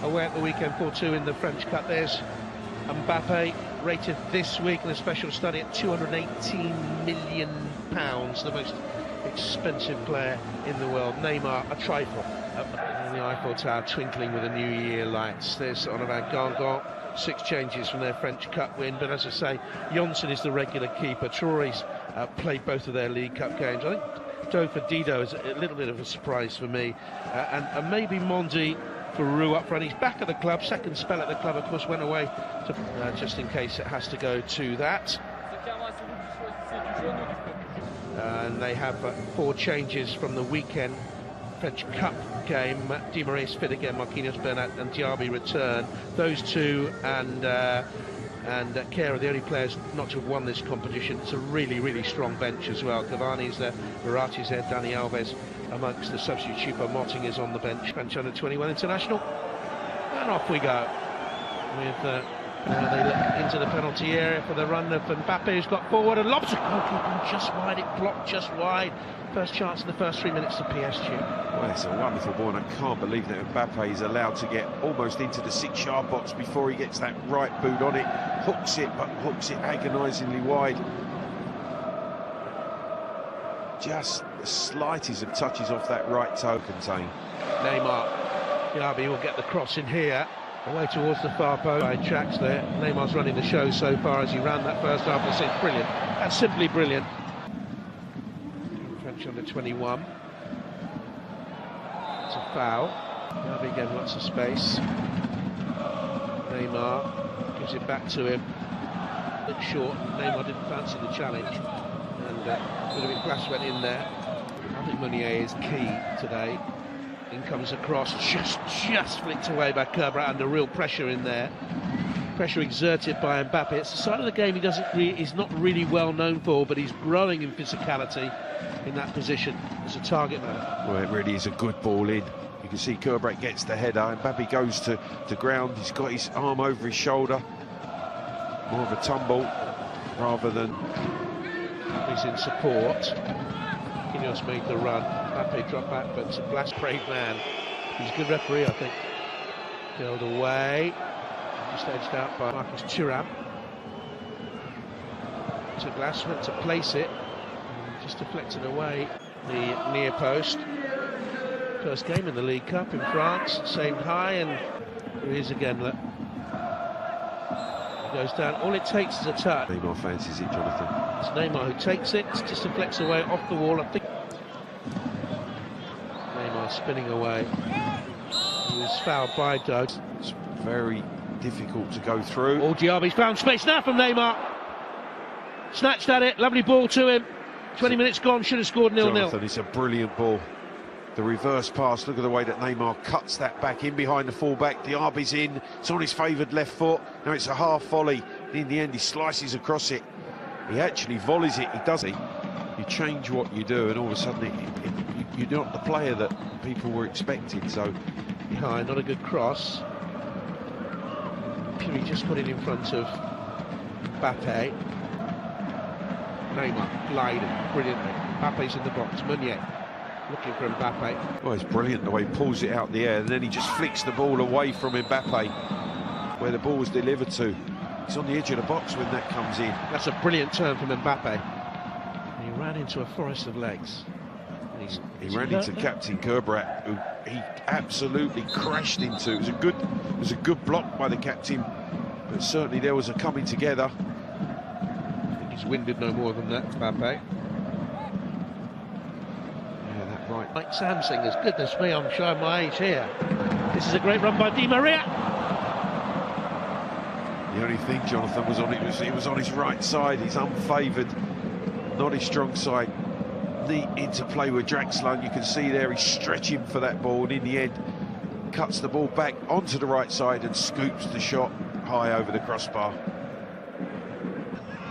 away at the weekend 4-2 in the French Cup. There's Mbappe, rated this week in a special study at £218 million, the most expensive player in the world. Neymar, a trifle. And the Eiffel Tower twinkling with the New Year lights. There's Oliver Guingamp, 6 changes from their French Cup win, but as I say, Janssen is the regular keeper. Traore's played both of their League Cup games. I think Dofa Dido is a little bit of a surprise for me, and maybe Mondi for Roux up front. He's back at the club, second spell at the club, of course, went away to, just in case it has to go to that. And they have 4 changes from the weekend French Cup game. Di Maria's fit again, Marquinhos, Bernat and Diaby return. Those two and Kehrer are the only players not to have won this competition. It's a really, really strong bench as well. Cavani's there, Verratti's there, Dani Alves amongst the substitute. Choupo-Moting is on the bench. French under-21 international. And off we go. With they look into the penalty area for the run of Mbappe, who's got forward and lobs it. Oh, just wide, it blocked just wide. First chance in the first 3 minutes to PSG. Well, it's a wonderful ball, and I can't believe that Mbappe is allowed to get almost into the 6-yard box before he gets that right boot on it. Hooks it, but hooks it agonisingly wide. Just the slightest of touches off that right toe contain. Neymar, Diaby will get the cross in here. Away towards the far post. By tracks there. Neymar's running the show so far as he ran that first half. It's brilliant. That's simply brilliant. French under 21. It's a foul. Diaby again, lots of space. Neymar gives it back to him. A bit short. Neymar didn't fancy the challenge. And Ludovic Blas went in there. I think Meunier is key today. In comes across, just flicked away by Kerbrat under real pressure in there. Pressure exerted by Mbappe. It's the side of the game he's not really well known for, but he's growing in physicality in that position as a target man. Well, it really is a good ball in. You can see Kerbrat gets the header, Mbappe goes to ground. He's got his arm over his shoulder. More of a tumble rather than... He's in support. Marquinhos made the run. Mbappe dropped back, but it's a Blas brave man. He's a good referee, I think. Curled away. Just edged out by Marcus Thuram. To Blas, went to place it. Just deflected away the near post. First game in the League Cup in France. Saved high, and here he is again. Look. He goes down. All it takes is a touch. Neymar fancies it, Jonathan. It's Neymar who takes it. Just deflects away off the wall. I think Neymar spinning away. He was fouled by Doug. It's very difficult to go through. Oh, Diaby's found space now from Neymar. Snatched at it. Lovely ball to him. 20 minutes gone. Should have scored 0-0. Jonathan, it's a brilliant ball. The reverse pass, look at the way that Neymar cuts that back in behind the fullback. Diaby's in, it's on his favoured left foot. Now it's a half volley. In the end, he slices across it. He actually volleys it, he does it. You change what you do, and all of a sudden you're not the player that people were expecting. So behind, not a good cross. Puri just put it in front of Mbappe. Neymar gliding brilliantly. Mbappe's in the box. Meunier looking for Mbappe. Well, it's brilliant the way he pulls it out the air, and then he just flicks the ball away from Mbappe, where the ball was delivered to. He's on the edge of the box when that comes in. That's a brilliant turn from Mbappe. He ran into a forest of legs. He ran into Captain Kerbrat, who he absolutely crashed into. It was a good block by the captain, but certainly there was a coming together. I think he's winded no more than that, Mbappe. Yeah, that right. Mike Samsingers, goodness me, I'm showing my age here. This is a great run by Di Maria. The only thing, Jonathan, was it was on his right side. He's unfavoured, not his strong side. Neat interplay with Draxler, and you can see there he's stretching for that ball, and in the end cuts the ball back onto the right side and scoops the shot high over the crossbar.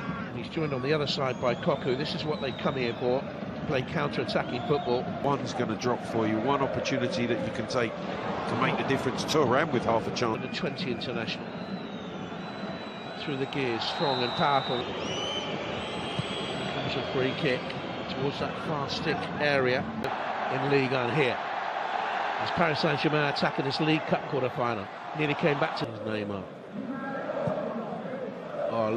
And he's joined on the other side by Cocu. This is what they come here for, to play counter-attacking football. One's going to drop for you, one opportunity that you can take to make the difference. Thuram with half a chance. Under 20 international. Through the gears, strong and powerful. Comes a free kick towards that far stick area in Ligue 1 here. As Paris Saint-Germain attacking this League Cup quarter-final. Nearly came back to Neymar. Oh,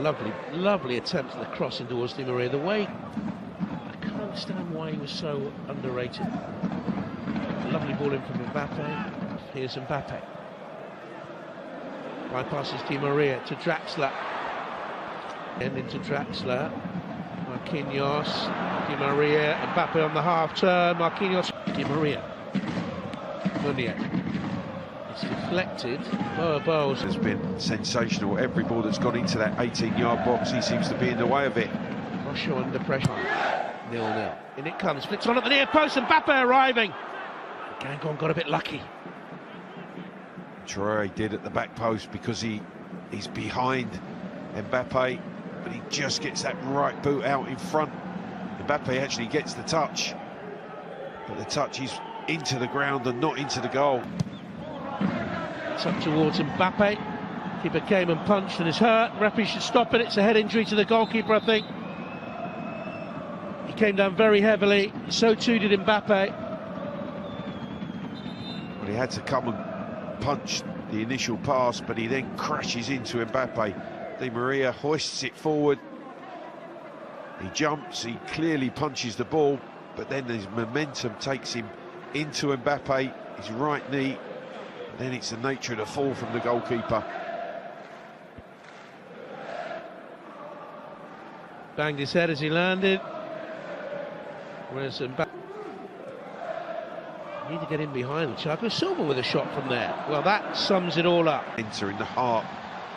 lovely attempt at the crossing towards Di Maria. The way, I can't understand why he was so underrated. Lovely ball in from Mbappe. Here's Mbappe. Bypasses Di Maria to Draxler. And into Draxler. Marquinhos, Di Maria, Mbappe on the half turn. Marquinhos, Di Maria. Meunier. It's deflected. Boas has been sensational. Every ball that's gone into that 18-yard box, he seems to be in the way of it. Rocho under pressure. 0-0. In it comes. Flicks on at the near post. Mbappe arriving. Guingamp got a bit lucky. Traoré did at the back post because he's behind Mbappe, but he just gets that right boot out in front. Mbappe actually gets the touch, but the touch is into the ground and not into the goal. It's up towards Mbappe. Keeper came and punched and is hurt. Referee should stop it. It's a head injury to the goalkeeper, I think. He came down very heavily. So too did Mbappe. Well, he had to come and punch the initial pass, but he then crashes into Mbappe. Di Maria hoists it forward. He jumps, he clearly punches the ball, but then his momentum takes him into Mbappe, his right knee. Then it's the nature of the fall from the goalkeeper. Banged his head as he landed. Whereas Mbappe need to get in behind the Thiago Silva with a shot from there. Well, that sums it all up. Enter in the heart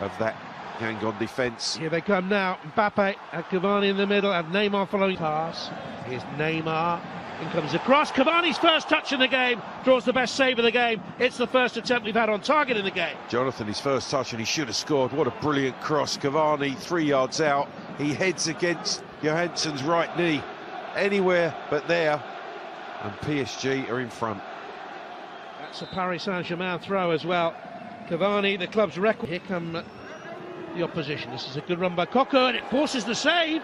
of that Guingamp defence. Here they come now. Mbappe and Cavani in the middle, and Neymar following pass. Here's Neymar. In comes the cross. Cavani's first touch in the game draws the best save of the game. It's the first attempt we've had on target in the game. Jonathan, his first touch, and he should have scored. What a brilliant cross. Cavani 3 yards out. He heads against Johansson's right knee. Anywhere but there. And PSG are in front. That's a Paris Saint-Germain throw as well. Cavani, the club's record. Here come the opposition. This is a good run by Coco, and it forces the save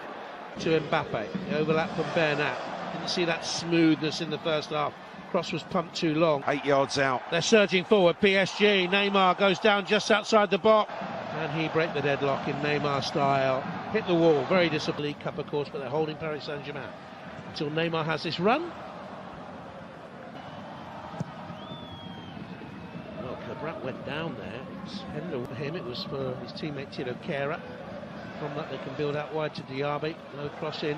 to Mbappe. The overlap from Bernat. Didn't see that smoothness in the first half. Cross was pumped too long. 8 yards out. They're surging forward. PSG. Neymar goes down just outside the box. And he break the deadlock in Neymar style. Hit the wall. Very disciplined. League Cup, of course, but they're holding Paris Saint-Germain until Neymar has this run. Well, Cabral went down there. It's headed for him. It was for his teammate Tito Kehrer. From that they can build out wide to Diaby. Low cross in.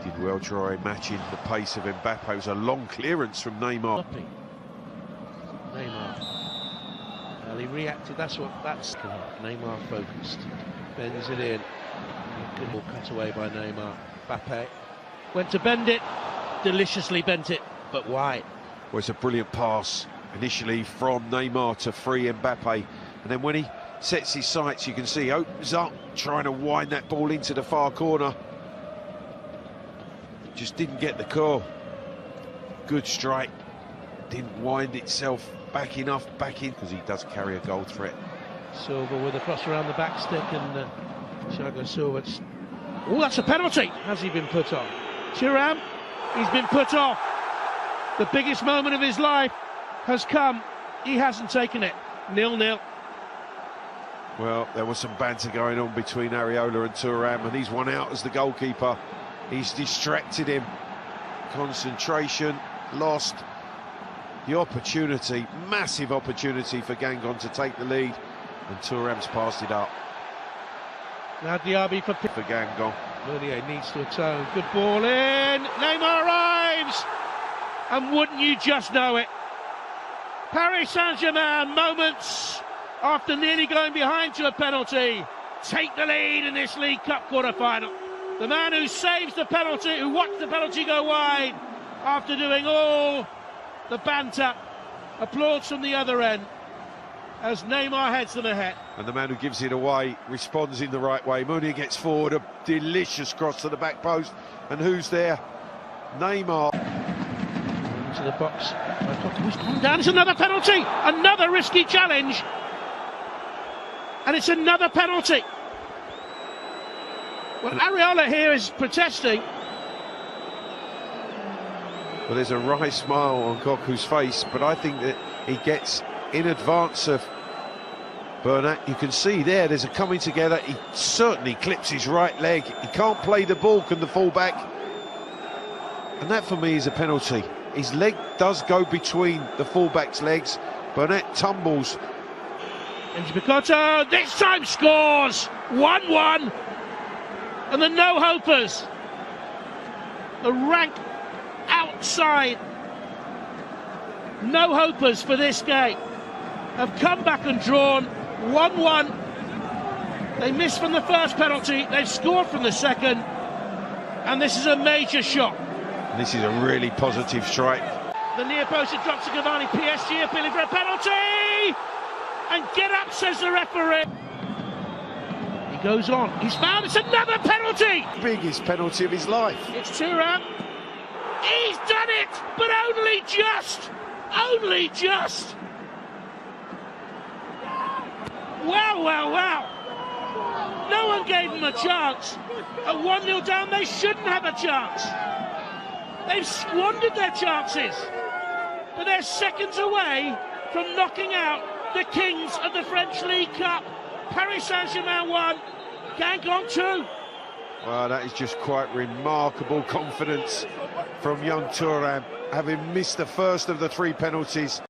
Did well, Traoré matching the pace of Mbappe. It was a long clearance from Neymar. Neymar. Well, he reacted. That's Neymar focused. Bends it in. Good ball cut away by Neymar. Mbappe went to bend it. Deliciously bent it, but wide. Well, it's a brilliant pass initially from Neymar to free Mbappe, and then when he sets his sights, you can see he opens up, trying to wind that ball into the far corner. Just didn't get the call. Good strike. Didn't wind itself back in, because he does carry a goal threat. Silva with a cross around the back stick, and Thiago Silva. Oh, that's a penalty. Has he been put off? Thuram, he's been put off. The biggest moment of his life has come. He hasn't taken it. 0-0. Well, there was some banter going on between Areola and Thuram, and he's won out as the goalkeeper. He's distracted him. Concentration lost. The opportunity, massive opportunity for Guingamp to take the lead, and Thuram's passed it up. Now Diaby for Guingamp. Meunier needs to atone. Good ball in. Neymar arrives, and wouldn't you just know it? Paris Saint-Germain, moments after nearly going behind to a penalty, take the lead in this League Cup quarter-final. The man who saves the penalty, who watched the penalty go wide after doing all the banter, applauds from the other end as Neymar heads them ahead. And the man who gives it away responds in the right way. Meunier gets forward, a delicious cross to the back post, and who's there? Neymar. Into the box. Who's gone down? It's another penalty! Another risky challenge! And it's another penalty! Well, Areola here is protesting. Well, there's a wry smile on Koku's face, but I think that he gets in advance of Bernat. You can see there's a coming together. He certainly clips his right leg. He can't play the ball, can the fullback? And that for me is a penalty. His leg does go between the fullback's legs. Bernat tumbles. Nzibikoto this time scores 1-1, and the no-hopers, the rank outside no-hopers for this game, have come back and drawn 1-1. They missed from the first penalty, they've scored from the second, and this is a major shot. And this is a really positive strike. The near poster drops to Cavani. PSG appealing for a penalty, and get up, says the referee. He goes on, he's found, it's another penalty! Biggest penalty of his life. It's Thuram, he's done it, but only just! Only just! Wow, wow, wow! No one gave them a chance. At 1-0 down, they shouldn't have a chance. They've squandered their chances, but they're seconds away from knocking out the kings of the French League Cup. Paris Saint-Germain 1, Guingamp 2. Well, that is just quite remarkable confidence from young Thuram, having missed the first of the 3 penalties.